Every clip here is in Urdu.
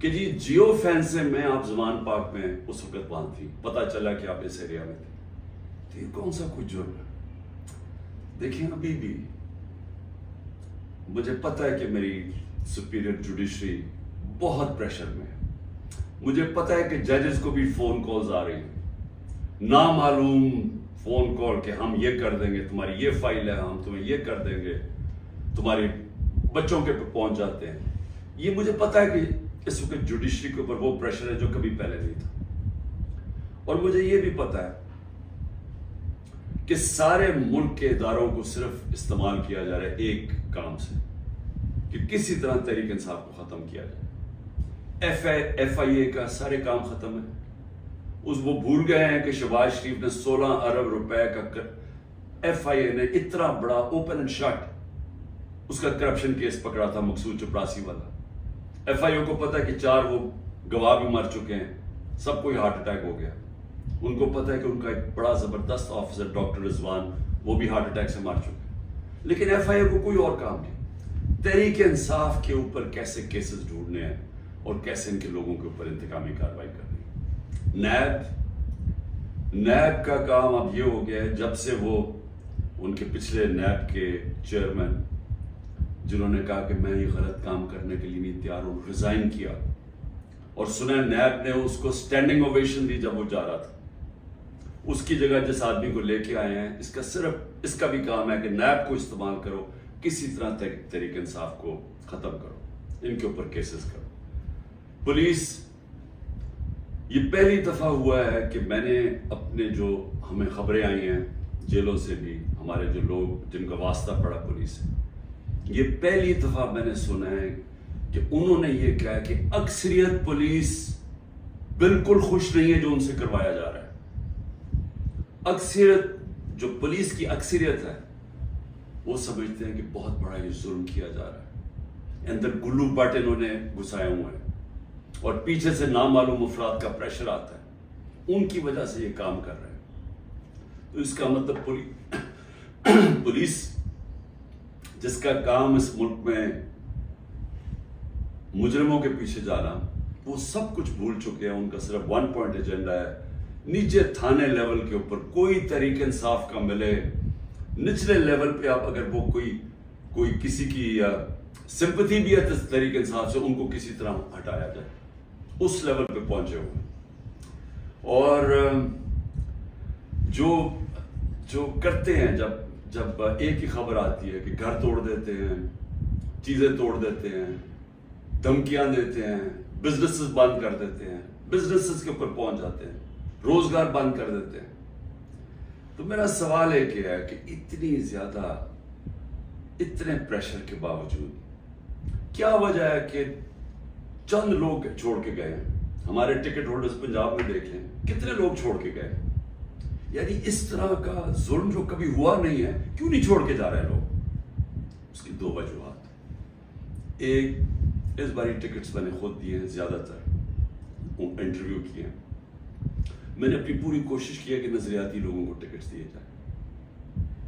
کہ جی جیو فین سے میں آپ زمان پاک میں اس وقت باندھ تھی، پتہ چلا کہ آپ اس ایریا میں تھے، تو یہ کون سا کوئی جرم ہے؟ دیکھیں ابھی بھی مجھے پتہ ہے کہ میری سپیریئر جوڈیشری بہت پریشر میں ہے، مجھے پتہ ہے کہ ججز کو بھی فون کالز آ رہی ہیں، نامعلوم فون کال کہ ہم یہ کر دیں گے، تمہاری یہ فائل ہے، ہم تمہیں یہ کر دیں گے، تمہارے بچوں کے پہنچ جاتے ہیں۔ یہ مجھے پتہ ہے کہ اس وقت جوڈیشری کے اوپر وہ پریشر ہے جو کبھی پہلے نہیں تھا، اور مجھے یہ بھی پتہ ہے کہ سارے ملک کے اداروں کو صرف استعمال کیا جا رہا ہے ایک کام سے، کہ کسی طرح تحریک انصاف کو ختم کیا جائے۔ ایف آئی اے کا سارے کام ختم ہے، وہ بھول گئے ہیں کہ شہباز شریف نے 16 ارب روپے کا ایف آئی اے نے اتنا بڑا اوپن اینڈ شٹ اس کا کرپشن کیس پکڑا تھا، مقصود چپراسی والا۔ ایف آئی اے کو پتا ہے کہ 4 وہ گواہ بھی مر چکے ہیں، سب کو ہارٹ اٹیک ہو گیا، ان کو پتا ہے کہ ان کا ایک بڑا زبردست آفیسر ڈاکٹر رضوان وہ بھی ہارٹ اٹیک سے مر چکے، لیکن ایف آئی اے کو کوئی اور کام نہیں، تحریک انصاف کے اوپر کیسے کیسز ڈھونڈنے ہیں اور کیسے ان کے لوگوں کے اوپر انتقامی کارروائی کرنی ہے۔ نیب کا کام اب یہ ہو گیا ہے، جب سے وہ ان کے پچھلے نیب کے چیئرمین جنہوں نے کہا کہ میں یہ غلط کام کرنے کے لیے نہیں تیار ہوں، ریزائن کیا، اور سنا نیب نے اس کو سٹینڈنگ اوویشن دی جب وہ جا رہا تھا، اس کی جگہ جس آدمی کو لے کے آئے ہیں، اس کا بھی کام ہے کہ نیب کو استعمال کرو، کسی طرح تحریک انصاف کو ختم کرو، ان کے اوپر کیسز کرو۔ پولیس، یہ پہلی دفعہ ہوا ہے کہ میں نے اپنے جو ہمیں خبریں آئی ہیں جیلوں سے بھی، ہمارے جو لوگ جن کا واسطہ پڑا پولیس سے، یہ پہلی دفعہ میں نے سنا ہے کہ انہوں نے یہ کہا کہ اکثریت پولیس بالکل خوش نہیں ہے جو ان سے کروایا جا رہا ہے۔ اکثریت، جو پولیس کی اکثریت ہے، وہ سمجھتے ہیں کہ بہت بڑا یہ ظلم کیا جا رہا ہے، اندر گلو بٹ انہوں نے گھسائے ہوئے ہیں، اور پیچھے سے نامعلوم افراد کا پریشر آتا ہے، ان کی وجہ سے یہ کام کر رہے ہیں۔ تو اس کا مطلب پولیس جس کا کام اس ملک میں مجرموں کے پیچھے جانا، وہ سب کچھ بھول چکے ہیں، ان کا صرف 1 پوائنٹ ایجنڈا ہے، نیچے تھانے لیول کے اوپر کوئی تحریک انصاف کا ملے، نچلے لیول پہ آپ اگر وہ کوئی کسی کی سمپتھی بھی ہے تحریک انصاف سے، ان کو کسی طرح ہٹایا جائے، اس لیول پہ پہنچے ہوئے۔ اور جو کرتے ہیں، جب ایک ہی خبر آتی ہے کہ گھر توڑ دیتے ہیں، چیزیں توڑ دیتے ہیں، دھمکیاں دیتے ہیں، بزنسز بند کر دیتے ہیں، بزنسز کے اوپر پہنچ جاتے ہیں، روزگار بند کر دیتے ہیں، تو میرا سوال ایک ہے کہ اتنی زیادہ، اتنے پریشر کے باوجود کیا وجہ ہے کہ چند لوگ چھوڑ کے گئے ہیں؟ ہمارے ٹکٹ ہولڈرز پنجاب میں دیکھ لیں، کتنے لوگ چھوڑ کے گئے؟ یعنی اس طرح کا ظلم جو کبھی ہوا نہیں ہے، کیوں نہیں چھوڑ کے جا رہے لوگ؟ اس کی 2 وجوہات۔ ایک، اس باری ٹکٹس میں نے خود دیے ہیں، زیادہ تر انٹرویو کیے ہیں، میں نے اپنی پوری کوشش کی ہے کہ نظریاتی لوگوں کو ٹکٹس دیے جائیں،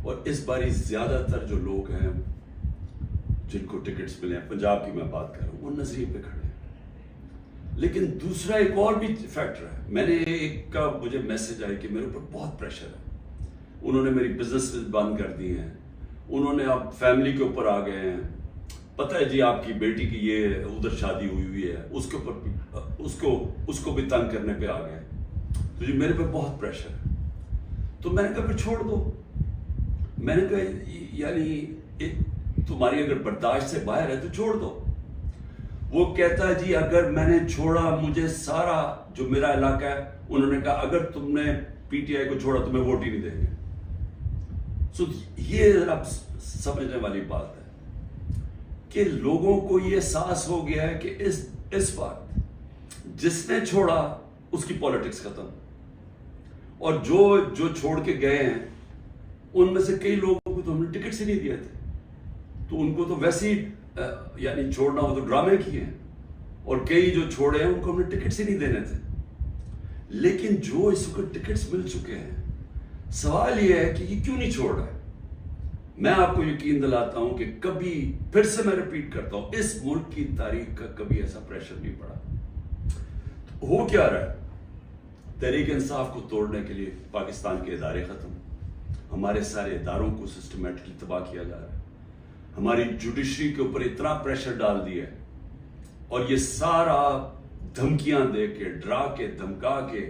اور اس باری زیادہ تر جو لوگ ہیں جن کو ٹکٹس ملے ہیں، پنجاب کی میں بات کر رہا ہوں، وہ نظریے پہ کھڑے ہیں۔ لیکن دوسرا ایک اور بھی فیکٹر ہے، میں نے ایک کا مجھے میسج آئی کہ میرے اوپر بہت پریشر ہے، انہوں نے میری بزنس بند کر دی ہیں، انہوں نے اب فیملی کے اوپر آ گئے ہیں، پتہ ہے جی آپ کی بیٹی کی یہ ادھر شادی ہوئی ہے، اس کے اوپر بھی اس کو بھی تنگ کرنے پہ آ گئے، تو جی میرے پہ بہت پریشر ہے۔ تو میں نے کہا پھر چھوڑ دو، میں نے کہا یعنی تمہاری اگر برداشت سے باہر ہے تو چھوڑ دو۔ وہ کہتا ہے جی اگر میں نے چھوڑا، مجھے سارا جو میرا علاقہ ہے، انہوں نے کہا اگر تم نے پی ٹی آئی کو چھوڑا تمہیں ووٹ ہی نہیں دیں گے۔ سو یہ اب سمجھنے والی بات ہے کہ لوگوں کو یہ احساس ہو گیا ہے کہ اس وقت جس نے چھوڑا اس کی پالیٹکس ختم، اور جو چھوڑ کے گئے ہیں ان میں سے کئی لوگوں کو تو ہم نے ٹکٹ ہی نہیں دیے تھے، تو ان کو تو ویسے ہی یعنی چھوڑنا ہو تو ڈرامے کیے ہیں، اور کئی جو چھوڑے ہیں ان کو ہم نے ٹکٹس ہی نہیں دینے تھے۔ لیکن جو اس کو ٹکٹس مل چکے ہیں، سوال یہ ہے کہ یہ کیوں نہیں چھوڑ رہا ہے؟ میں آپ کو یقین دلاتا ہوں کہ کبھی، پھر سے میں ریپیٹ کرتا ہوں، اس ملک کی تاریخ کا کبھی ایسا پریشر نہیں پڑا ہو کیا رہا ہے؟ تحریک انصاف کو توڑنے کے لیے پاکستان کے ادارے ختم، ہمارے سارے اداروں کو سسٹمیٹکلی تباہ کیا جا رہا ہے، ہماری جوڈیشری کے اوپر اتنا پریشر ڈال دیا ہے، اور یہ سارا دھمکیاں دے کے، ڈرا کے، دھمکا کے،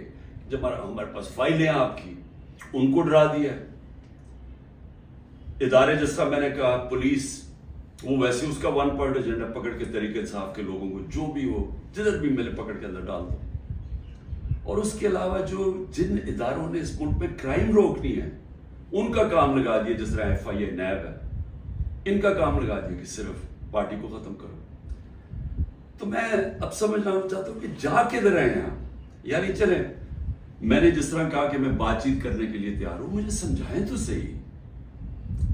جب ہمارے پاس فائلیں آپ کی، ان کو ڈرا دیا ہے۔ ادارے جس طرح میں نے کہا پولیس، وہ ویسے اس کا 1 پوائنٹ ایجنڈا پکڑ کے تحریک انصاف کے لوگوں کو جو بھی ہو جدھر بھی ملے پکڑ کے اندر ڈال دو۔ اور اس کے علاوہ جو جن اداروں نے اس ملک میں کرائم روکنی ہے ان کا کام لگا دیا، جس طرح FIA نیب ہے، ان کا کام لگا دیا کہ صرف پارٹی کو ختم کرو۔ تو میں اب سمجھنا چاہتا ہوں کہ جا کدھر رہے ہیں آپ؟ یعنی چلیں، میں نے جس طرح کہا کہ میں بات چیت کرنے کے لیے تیار ہوں، مجھے سمجھائیں تو صحیح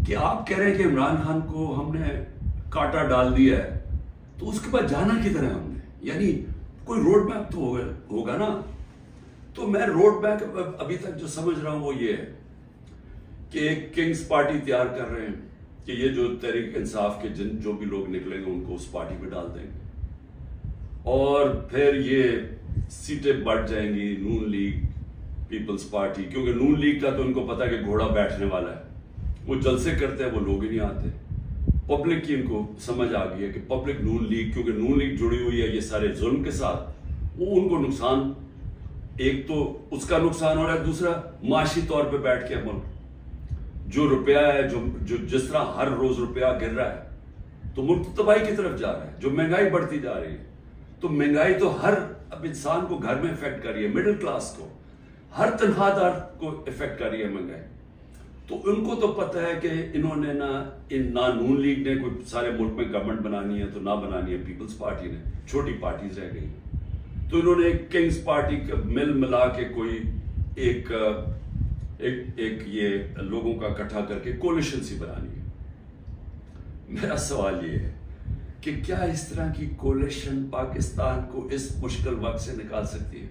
کہ آپ کہہ رہے ہیں کہ عمران خان کو ہم نے کاٹا ڈال دیا ہے، تو اس کے بعد جانا کدھر ہے ہم نے؟ یعنی کوئی روڈ میپ تو ہوگا نا۔ تو میں روڈ میپ ابھی تک جو سمجھ رہا ہوں وہ یہ ہے کہ ایک کنگز پارٹی تیار کر رہے ہیں کہ یہ جو تحریک انصاف کے جو بھی لوگ نکلیں گے ان کو اس پارٹی میں ڈال دیں گے، اور پھر یہ سیٹیں بڑھ جائیں گی نون لیگ پیپلز پارٹی، کیونکہ نون لیگ کا تو ان کو پتا کہ گھوڑا بیٹھنے والا ہے، وہ جلسے کرتے ہیں، وہ لوگ ہی نہیں آتے۔ پبلک کی ان کو سمجھ آ گئی ہے کہ پبلک نون لیگ، کیونکہ نون لیگ جڑی ہوئی ہے یہ سارے ظلم کے ساتھ، وہ ان کو نقصان، ایک تو اس کا نقصان ہو رہا ہے، دوسرا معاشی طور پہ بیٹھ کے ملک جو روپیہ ہے، جو جس طرح ہر روز روپیہ گر رہا ہے تو ملک تباہی کی طرف جا رہا ہے، جو مہنگائی بڑھتی جا رہی ہے، تو مہنگائی تو ہر اب انسان کو گھر میں افیکٹ کر رہی ہے، مڈل کلاس کو، ہر تنخواہ دار کو افیکٹ کر رہی ہے مہنگائی۔ تو ان کو تو پتہ ہے کہ انہوں نے نہ نون لیگ نے کوئی سارے ملک میں گورنمنٹ بنانی ہے تو نہ بنانی ہے پیپلز پارٹی نے، چھوٹی پارٹیز رہ گئی، تو انہوں نے ایک کنگز پارٹی کا ملا کے کوئی ایک یہ لوگوں کا اکٹھا کر کے کولیشن سی بنانی ہے۔ میرا سوال یہ ہے کہ کیا اس طرح کی کولیشن پاکستان کو اس مشکل وقت سے نکال سکتی ہے؟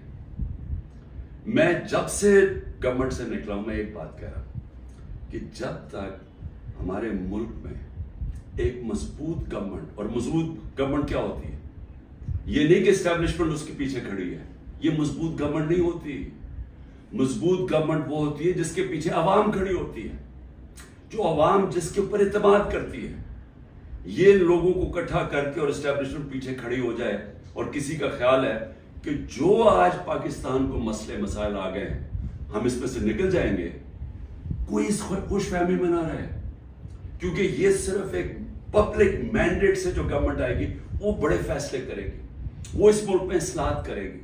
میں جب سے گورنمنٹ سے نکلا ہوں میں ایک بات کہہ رہا ہوں کہ جب تک ہمارے ملک میں ایک مضبوط گورنمنٹ، اور مضبوط گورنمنٹ کیا ہوتی ہے؟ یہ نہیں کہ اسٹیبلشمنٹ اس کے پیچھے کھڑی ہے، یہ مضبوط گورنمنٹ نہیں ہوتی۔ مضبوط گورنمنٹ وہ ہوتی ہے جس کے پیچھے عوام کھڑی ہوتی ہے، جو عوام جس کے اوپر اعتماد کرتی ہے۔ یہ لوگوں کو اکٹھا کر کے اور اسٹیبلشمنٹ پیچھے کھڑی ہو جائے، اور کسی کا خیال ہے کہ جو آج پاکستان کو مسئلے مسائل آ گئے ہیں ہم اس میں سے نکل جائیں گے، کوئی اس خوش فہمی میں نہ رہے، کیونکہ یہ صرف ایک پبلک مینڈیٹ سے جو گورنمنٹ آئے گی وہ بڑے فیصلے کرے گی، وہ اس ملک میں اصلاحات کرے گی،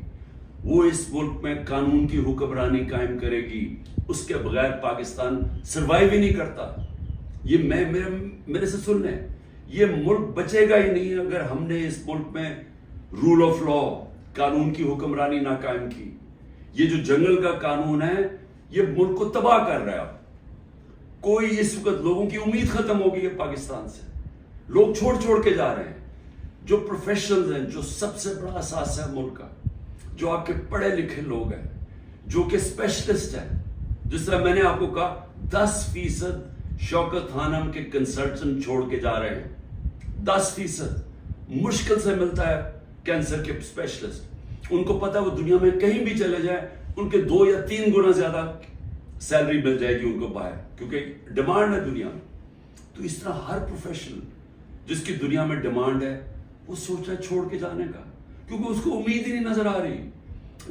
وہ اس ملک میں قانون کی حکمرانی قائم کرے گی، اس کے بغیر پاکستان سروائیو ہی نہیں کرتا۔ یہ میرے سے سن لیں، یہ ملک بچے گا ہی نہیں اگر ہم نے اس ملک میں رول آف لا، قانون کی حکمرانی نہ قائم کی۔ یہ جو جنگل کا قانون ہے یہ ملک کو تباہ کر رہا ہے۔ کوئی اس وقت لوگوں کی امید ختم ہو گئی ہے پاکستان سے، لوگ چھوڑ کے جا رہے ہیں۔ جو پروفیشنلز ہیں، جو سب سے بڑا اثاثہ ہے ملک کا، جو آپ کے پڑھے لکھے لوگ ہیں، جو کہ اسپیشلسٹ ہیں، جس طرح میں نے آپ کو کہا 10% شوکت خانم کے کنسلٹنٹ چھوڑ کے جا رہے ہیں، 10% مشکل سے ملتا ہے کینسر کے اسپیشلسٹ۔ ان کو پتا وہ دنیا میں کہیں بھی چلے جائیں ان کے 2 یا 3 گنا زیادہ سیلری مل جائے گی ان کو باہر، کیونکہ ڈیمانڈ ہے دنیا میں۔ تو اس طرح ہر پروفیشنل جس کی دنیا میں ڈیمانڈ ہے وہ سوچ رہا ہے چھوڑ کے جانے کا، کیونکہ اس کو امید ہی نہیں نظر آ رہی۔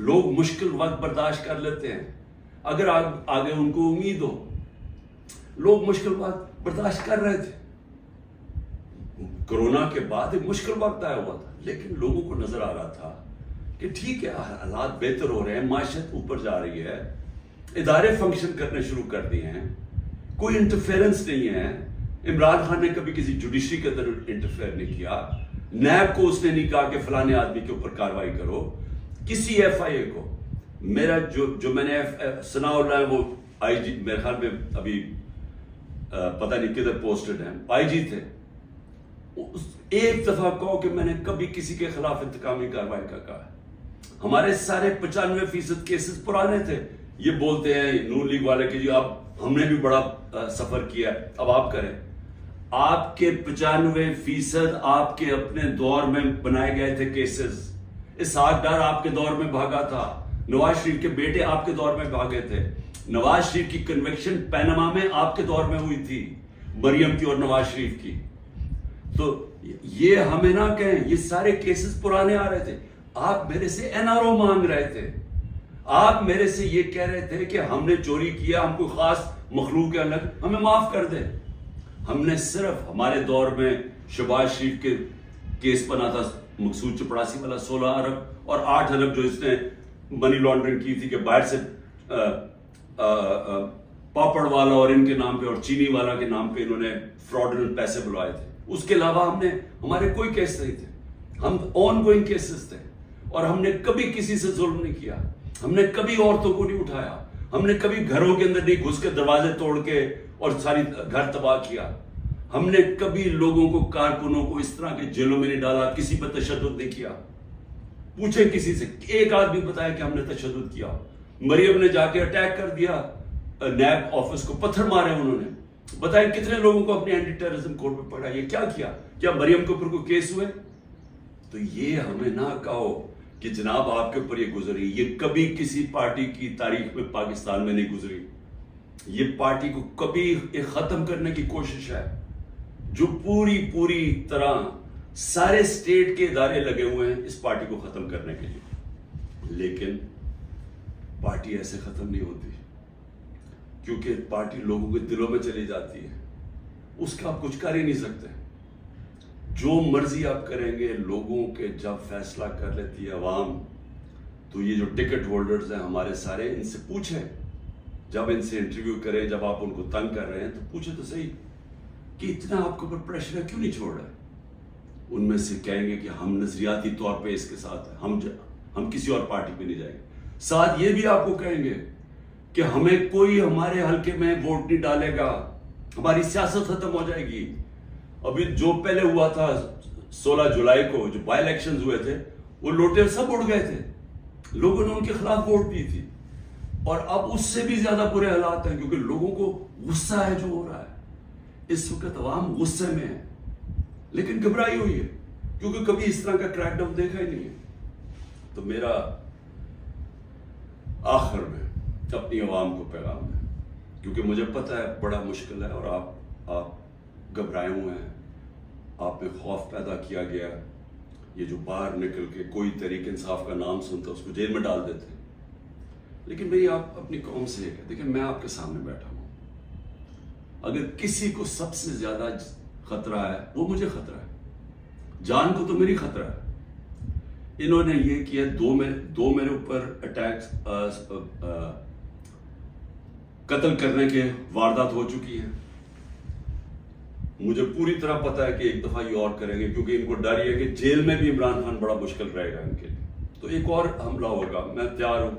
لوگ مشکل وقت برداشت کر لیتے ہیں اگر آگے ان کو امید ہو۔ لوگ مشکل وقت برداشت کر رہے تھے، کرونا کے بعد ایک مشکل وقت آیا ہوا تھا، لیکن لوگوں کو نظر آ رہا تھا کہ ٹھیک ہے حالات بہتر ہو رہے ہیں، معیشت اوپر جا رہی ہے، ادارے فنکشن کرنے شروع کر دیے ہیں، کوئی انٹرفیرنس نہیں ہے۔ عمران خان نے کبھی کسی جوڈیشری کے اندر انٹرفیئر نہیں کیا، نیب کو اس نے نہیں کہا کہ فلانے آدمی کے اوپر کاروائی کرو، کسی FIA کو۔ میرا جو میں نے ثناء اللہ ہے وہ IG میرے خیال میں ابھی پتہ نہیں کدھر پوسٹڈ ہیں، IG تھے، ایک دفعہ کہو کہ میں نے کبھی کسی کے خلاف انتقامی کاروائی کا کہا ہے۔ ہمارے سارے 95% کیسز پرانے تھے۔ یہ بولتے ہیں نون لیگ والے کہ جی اب ہم نے بھی بڑا سفر کیا ہے، اب آپ کریں۔ آپ کے 95% آپ کے اپنے دور میں بنائے گئے تھے کیسز، اسحاق ڈار آپ کے دور میں بھاگا تھا, نواز شریف کے بیٹے آپ کے دور میں بھاگے تھے, نواز شریف کی کنوکشن پیناما میں آپ کے دور میں ہوئی تھی, مریم کی اور نواز شریف کی. تو یہ ہمیں نہ کہیں, یہ سارے کیسز پرانے آ رہے تھے. آپ میرے سے NRO مانگ رہے تھے, آپ میرے سے یہ کہہ رہے تھے کہ ہم نے چوری کیا, ہم کوئی خاص مخلوق ہے الگ, ہمیں معاف کر دیں. ہم نے صرف ہمارے دور میں شہباز شریف کے کیس بنا تھا, مقصود چپڑاسی والا 16 ارب اور 8 ارب جو اس نے منی لانڈرنگ کی تھی کہ باہر سے پاپڑ والا اور ان کے نام پہ اور چینی والا کے نام پہ انہوں نے فراڈنٹ پیسے بلوائے تھے. اس کے علاوہ ہمارے کوئی کیس نہیں تھے, ہم آن گوئنگ کیسز تھے, اور ہم نے کبھی کسی سے ظلم نہیں کیا, ہم نے کبھی عورتوں کو نہیں اٹھایا, ہم نے کبھی گھروں کے اندر نہیں گھس کے دروازے توڑ کے اور ساری گھر تباہ کیا, ہم نے کبھی لوگوں کو, کارکنوں کو اس طرح کے جیلوں میں نہیں ڈالا, کسی پر تشدد نہیں کیا. پوچھیں کسی سے, ایک آدمی بتایا کہ ہم نے تشدد کیا. مریم نے جا کے اٹیک کر دیا نیب آفس کو, پتھر مارے انہوں نے, بتائیں کتنے لوگوں کو اپنے اینٹی ٹیررزم کورٹ پہ پڑھا. یہ کیا مریم کے اوپر کوئی کیس ہوئے؟ تو یہ ہمیں نہ کہو کہ جناب آپ کے اوپر یہ گزری, یہ کبھی کسی پارٹی کی تاریخ میں پاکستان میں نہیں گزری. یہ پارٹی کو کبھی ختم کرنے کی کوشش ہے, جو پوری طرح سارے اسٹیٹ کے ادارے لگے ہوئے ہیں اس پارٹی کو ختم کرنے کے لیے. لیکن پارٹی ایسے ختم نہیں ہوتی, کیونکہ پارٹی لوگوں کے دلوں میں چلی جاتی ہے, اس کا آپ کچھ کر ہی نہیں سکتے. جو مرضی آپ کریں گے, لوگوں کے جب فیصلہ کر لیتی ہے عوام, تو یہ جو ٹکٹ ہولڈرز ہیں ہمارے سارے, ان سے پوچھیں, جب ان سے انٹرویو کریں, جب آپ ان کو تنگ کر رہے ہیں تو پوچھیں تو صحیح کہ اتنا آپ کے اوپر پریشر ہے, کیوں نہیں چھوڑ رہے. ان میں سے کہیں گے کہ ہم نظریاتی طور پہ اس کے ساتھ ہیں, ہم کسی اور پارٹی پہ نہیں جائیں گے. ساتھ یہ بھی آپ کو کہیں گے کہ ہمیں کوئی ہمارے حلقے میں ووٹ نہیں ڈالے گا, ہماری سیاست ختم ہو جائے گی. ابھی جو پہلے ہوا تھا 16 جولائی کو جو بائی الیکشنز ہوئے تھے, وہ لوٹے سب اڑ گئے تھے, لوگوں نے ان کے خلاف ووٹ دی تھی. اور اب اس سے بھی زیادہ برے حالات ہیں, کیونکہ لوگوں کو غصہ ہے جو ہو رہا ہے. اس وقت عوام غصے میں ہے, لیکن گھبرائی ہوئی ہے, کیونکہ کبھی اس طرح کا کریک ڈاؤن دیکھا ہی نہیں ہے. تو میرا آخر میں اپنی عوام کو پیغام ہے, کیونکہ مجھے پتہ ہے بڑا مشکل ہے, اور آپ گھبرائے ہوئے ہیں, آپ میں خوف پیدا کیا گیا. یہ جو باہر نکل کے کوئی تحریک انصاف کا نام سنتا اس کو جیل میں ڈال دیتے. لیکن میری آپ اپنی قوم سے یہ کہ دیکھیں, میں آپ کے سامنے بیٹھا ہوں, اگر کسی کو سب سے زیادہ خطرہ ہے وہ مجھے خطرہ ہے, جان کو تو میری خطرہ ہے. انہوں نے یہ کیا, دو میرے اوپر اٹیکس, قتل کرنے کے واردات ہو چکی ہیں. مجھے پوری طرح پتا ہے کہ ایک دفعہ یہ اور کریں گے, کیونکہ ان کو ڈر یہ ہے کہ جیل میں بھی عمران خان بڑا مشکل رہے گا ان کے لیے, تو ایک اور حملہ ہوگا. میں تیار ہوں.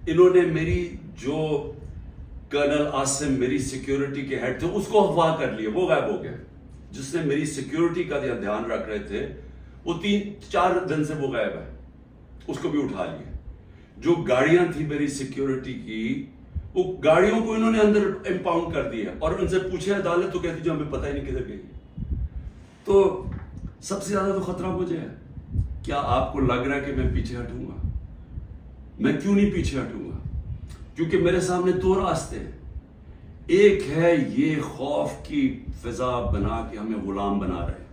انہوں نے میری جو کرنل عاصم میری سیکیورٹی کے ہیڈ تھے اس کو اغوا کر لیا, وہ غائب ہو گئے. جس نے میری سیکیورٹی کا دھیان رکھ رہے تھے وہ 3-4 دن سے وہ غائب ہے, اس کو بھی اٹھا لیا. جو گاڑیاں تھی میری سیکیورٹی کی, وہ گاڑیوں کو انہوں نے اندر امپاؤنڈ کر دیا, اور ان سے پوچھے عدالت تو کہتی جو ہمیں پتہ ہی نہیں کدھر گئی. تو سب سے زیادہ تو خطرہ مجھے ہے. کیا آپ کو لگ رہا ہے کہ میں پیچھے ہٹوں گا؟ میں کیوں نہیں پیچھے ہٹوں گا؟ کیونکہ میرے سامنے 2 راستے ہیں. ایک ہے یہ خوف کی فضا بنا کے ہمیں غلام بنا رہے ہیں,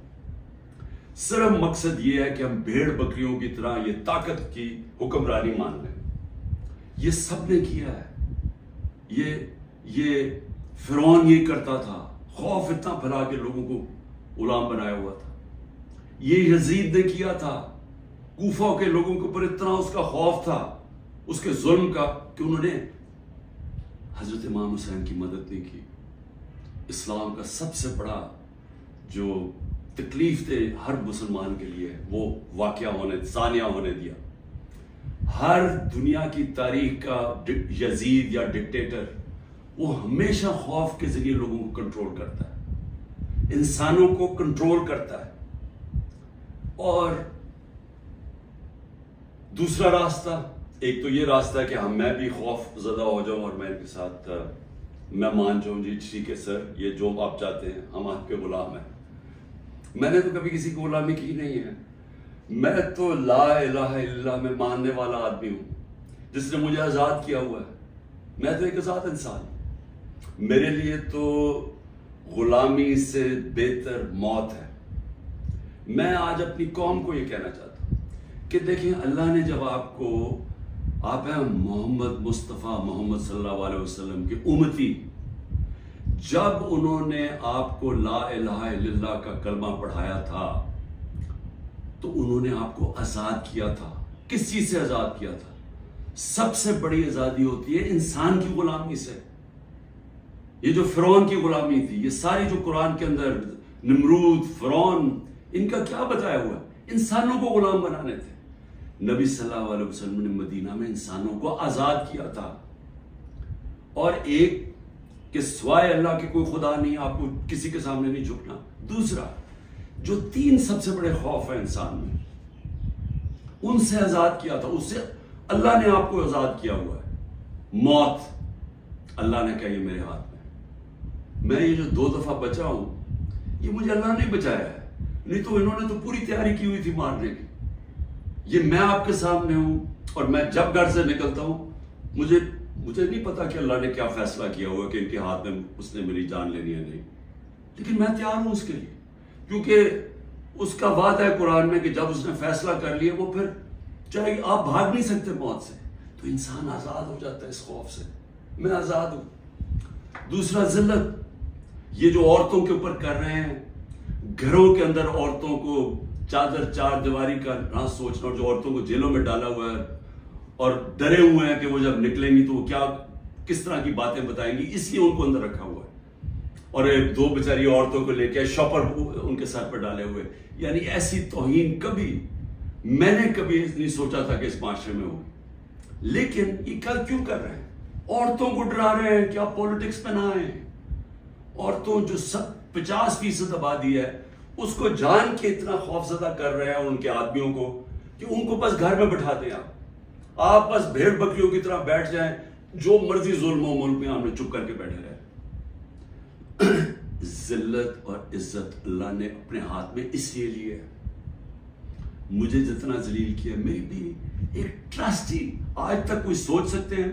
صرف مقصد یہ ہے کہ ہم بھیڑ بکریوں کی طرح یہ طاقت کی حکمرانی مان لیں. یہ سب نے کیا ہے. یہ فرعون یہ کرتا تھا, خوف اتنا پھیلا کے لوگوں کو غلام بنایا ہوا تھا. یہ یزید نے کیا تھا, کوفہ کے لوگوں کے اوپر اتنا اس کا خوف تھا اس کے ظلم کا کہ انہوں نے حضرت امام حسین کی مدد نہیں کی. اسلام کا سب سے بڑا جو تکلیف تھے ہر مسلمان کے لیے وہ ثانیہ ہونے دیا. ہر دنیا کی تاریخ کا یزید یا ڈکٹیٹر وہ ہمیشہ خوف کے ذریعے لوگوں کو کنٹرول کرتا ہے, انسانوں کو کنٹرول کرتا ہے. اور دوسرا راستہ, ایک تو یہ راستہ ہے کہ میں بھی خوف زدہ ہو جاؤں اور میں ان کے ساتھ میں مان جاؤں, جی ٹھیک ہے سر, یہ جو آپ چاہتے ہیں, ہم آپ کے غلام ہیں. میں نے تو کبھی کسی کی غلامی کی نہیں ہے. میں تو لا الہ الا اللہ میں ماننے والا آدمی ہوں جس نے مجھے آزاد کیا ہوا ہے. میں تو ایک آزاد انسان ہوں. میرے لیے تو غلامی سے بہتر موت ہے. میں آج اپنی قوم کو یہ کہنا چاہتا ہوں کہ دیکھیں اللہ نے جب آپ ہیں محمد مصطفیٰ محمد صلی اللہ علیہ وسلم کے امتی، جب انہوں نے آپ کو لا الہ الا اللہ کا کلمہ پڑھایا تھا تو انہوں نے آپ کو آزاد کیا تھا. کس چیز سے آزاد کیا تھا؟ سب سے بڑی آزادی ہوتی ہے انسان کی غلامی سے. یہ جو فرعون کی غلامی تھی، یہ ساری جو قرآن کے اندر نمرود، فرعون، ان کا کیا بتایا ہوا ہے؟ انسانوں کو غلام بنانے تھے. نبی صلی اللہ علیہ وسلم نے مدینہ میں انسانوں کو آزاد کیا تھا. اور ایک کہ سوائے اللہ کے کوئی خدا نہیں، آپ کو کسی کے سامنے نہیں جھکنا. دوسرا، جو 3 سب سے بڑے خوف ہیں انسان میں، ان سے آزاد کیا تھا. اس سے اللہ نے آپ کو آزاد کیا ہوا ہے. موت، اللہ نے کہا یہ میرے ہاتھ میں یہ جو 2 دفعہ بچا ہوں، یہ مجھے اللہ نے بچایا ہے. نہیں تو انہوں نے تو پوری تیاری کی ہوئی تھی مارنے کی. یہ میں آپ کے سامنے ہوں، اور میں جب گھر سے نکلتا ہوں مجھے نہیں پتا کہ اللہ نے کیا فیصلہ کیا ہوا کہ ان کے ہاتھ میں اس نے میری جان لینی ہے نہیں، لیکن میں تیار ہوں اس کے لیے، کیونکہ اس کا وعدہ ہے قرآن میں کہ جب اس نے فیصلہ کر لیا وہ پھر چاہے آپ بھاگ نہیں سکتے موت سے. تو انسان آزاد ہو جاتا ہے اس خوف سے. میں آزاد ہوں. دوسرا، ذلت. یہ جو عورتوں کے اوپر کر رہے ہیں، گھروں کے اندر عورتوں کو چادر چار دیواری کا نہ سوچنا، اور جو عورتوں کو جیلوں میں ڈالا ہوا ہے اور ڈرے ہوئے ہیں کہ وہ جب نکلیں گی تو وہ کس طرح کی باتیں بتائیں گی، اس لیے ان کو اندر رکھا ہوا ہے. اور 2 بیچاری عورتوں کو لے کے شاپر ان کے سر پر ڈالے ہوئے. یعنی ایسی توہین میں نے کبھی نہیں سوچا تھا کہ اس معاشرے میں ہوگی. لیکن یہ کیوں کر رہے ہیں؟ عورتوں کو ڈرا رہے ہیں کہ آپ پولیٹکس میں نہ آئیں. عورتوں جو 50% آبادی ہے اس کو جان کے اتنا خوف زدہ کر رہے ہیں ان کے آدمیوں کو کہ ان کو بس گھر میں بٹھا دیں. آپ بس بھیڑ بکریوں کی طرح بیٹھ جائیں، جو مرضی ظلم و ملک میں ہم نے چپ کر کے بیٹھے رہے. ذلت اور عزت اللہ نے اپنے ہاتھ میں اس لیے لی ہے. مجھے جتنا ذلیل کیا، میری بھی ایک ٹرسٹی، آج تک کوئی سوچ سکتے ہیں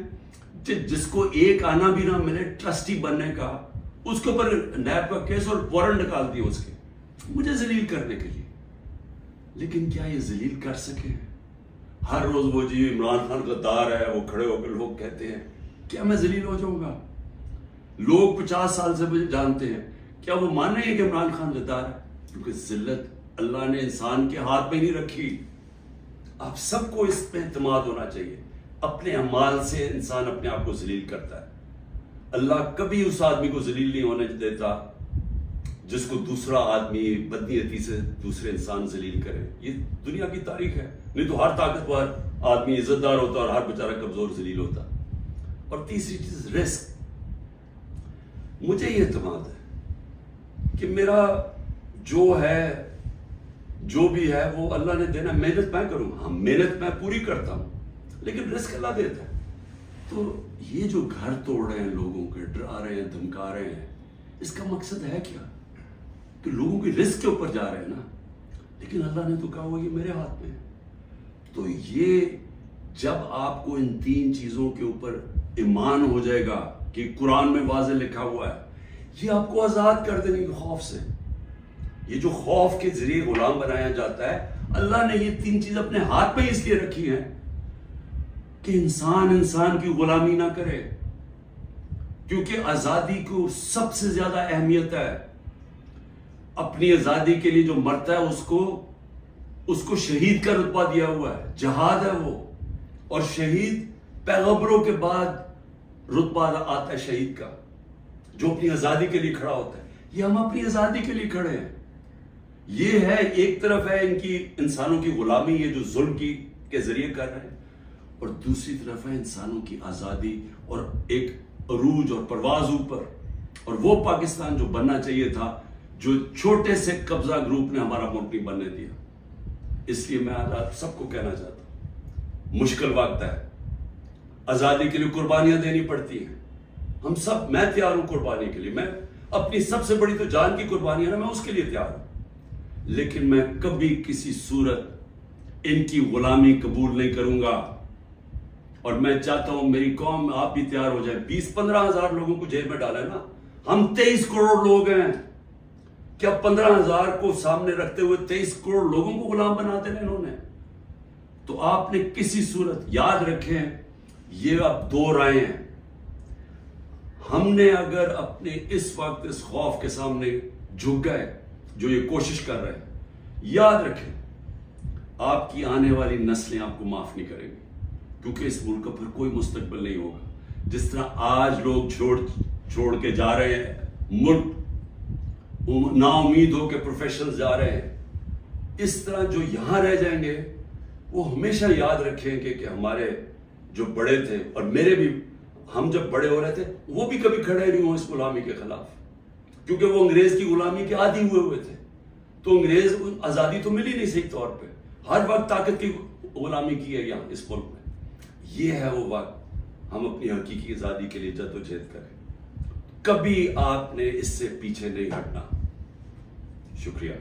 جس کو ایک آنا بھی نہ ملے ٹرسٹی بننے کا، اس کے اوپر نیب کا کیس اور وارنٹ نکال دیا اس کے، مجھے ذلیل کرنے کے لیے. لیکن کیا یہ ذلیل کر سکے؟ ہر روز وہ جی عمران خان غدار ہے، وہ کھڑے ہو کر لوگ کہتے ہیں، کیا میں ذلیل ہو جاؤں گا؟ لوگ 50 سال سے مجھے جانتے ہیں، کیا وہ مانیں گے کہ عمران خان غدار ہے؟ کیونکہ ذلت اللہ نے انسان کے ہاتھ میں نہیں رکھی. آپ سب کو اس پہ اعتماد ہونا چاہیے. اپنے اعمال سے انسان اپنے آپ کو ذلیل کرتا ہے. اللہ کبھی اس آدمی کو ذلیل نہیں ہونے دیتا جس کو دوسرا آدمی بدنیتی سے دوسرے انسان ذلیل کرے. یہ دنیا کی تاریخ ہے. نہیں تو ہر طاقتور آدمی عزت دار ہوتا اور ہر بیچارہ کمزور ذلیل ہوتا. اور تیسری چیز، رزق. مجھے یہ اعتماد ہے کہ میرا جو بھی ہے وہ اللہ نے دینا. محنت میں کروں، ہاں محنت میں پوری کرتا ہوں، لیکن رزق اللہ دیتا ہے. تو یہ جو گھر توڑ رہے ہیں، لوگوں کے ڈرا رہے ہیں، دھمکا رہے ہیں، اس کا مقصد ہے کیا؟ کہ لوگوں کی رزق کے اوپر جا رہے ہیں نا. لیکن اللہ نے تو کہا ہوا یہ میرے ہاتھ میں ہے. تو یہ جب آپ کو ان 3 چیزوں کے اوپر ایمان ہو جائے گا کہ قرآن میں واضح لکھا ہوا ہے، یہ آپ کو آزاد کر دینے کے خوف سے. یہ جو خوف کے ذریعے غلام بنایا جاتا ہے، اللہ نے یہ 3 چیز اپنے ہاتھ میں اس لیے رکھی ہیں کہ انسان کی غلامی نہ کرے. کیونکہ آزادی کو سب سے زیادہ اہمیت ہے. اپنی آزادی کے لیے جو مرتا ہے اس کو شہید کا رتبہ دیا ہوا ہے. جہاد ہے وہ. اور شہید پیغمبروں کے بعد رتبہ آتا ہے شہید کا، جو اپنی آزادی کے لیے کھڑا ہوتا ہے. یہ ہم اپنی آزادی کے لیے کھڑے ہیں. یہ ہے ایک طرف ہے انسانوں کی غلامی، یہ جو ظلم کے ذریعے کر رہے ہیں، اور دوسری طرف ہے انسانوں کی آزادی اور ایک عروج اور پرواز اوپر. اور وہ پاکستان جو بننا چاہیے تھا، جو چھوٹے سے قبضہ گروپ نے ہمارا ملک نہیں بننے دیا. اس لیے میں آج آپ سب کو کہنا چاہتا ہوں، مشکل وقت ہے، آزادی کے لیے قربانیاں دینی پڑتی ہیں. ہم سب، میں تیار ہوں قربانی کے لیے. میں اپنی سب سے بڑی تو جان کی قربانی ہے نا، میں اس کے لیے تیار ہوں. لیکن میں کبھی کسی صورت ان کی غلامی قبول نہیں کروں گا. اور میں چاہتا ہوں میری قوم آپ بھی تیار ہو جائے. 20-15 ہزار لوگوں کو جیل میں ڈالا ہے نا. ہم 23 کروڑ لوگ ہیں. کیا 15,000 کو سامنے رکھتے ہوئے 23 کروڑ لوگوں کو غلام بنا دینا انہوں نے؟ تو آپ نے کسی صورت یاد رکھیں یہ اب 2 رائے ہیں. ہم نے اگر اپنے اس وقت اس خوف کے سامنے جھک گئے جو یہ کوشش کر رہے ہیں، یاد رکھیں آپ کی آنے والی نسلیں آپ کو معاف نہیں کریں گی، کیونکہ اس ملک کا پھر کوئی مستقبل نہیں ہوگا. جس طرح آج لوگ چھوڑ کے جا رہے ہیں ملک، نا امید ہو کے پروفیشنل جا رہے ہیں، اس طرح جو یہاں رہ جائیں گے وہ ہمیشہ یاد رکھیں کہ ہمارے جو بڑے تھے اور میرے بھی، ہم جب بڑے ہو رہے تھے وہ بھی کبھی کھڑے نہیں ہوں اس غلامی کے خلاف، کیونکہ وہ انگریز کی غلامی کے عادی ہوئے تھے. تو انگریز آزادی تو ملی نہیں صحیح طور پہ، ہر وقت طاقت کی غلامی کی ہے یہاں اس ملک میں. یہ ہے وہ وقت ہم اپنی حقیقی آزادی کے لیے جدوجہد کریں. کبھی آپ نے اس سے پیچھے نہیں ہٹنا. شکریہ.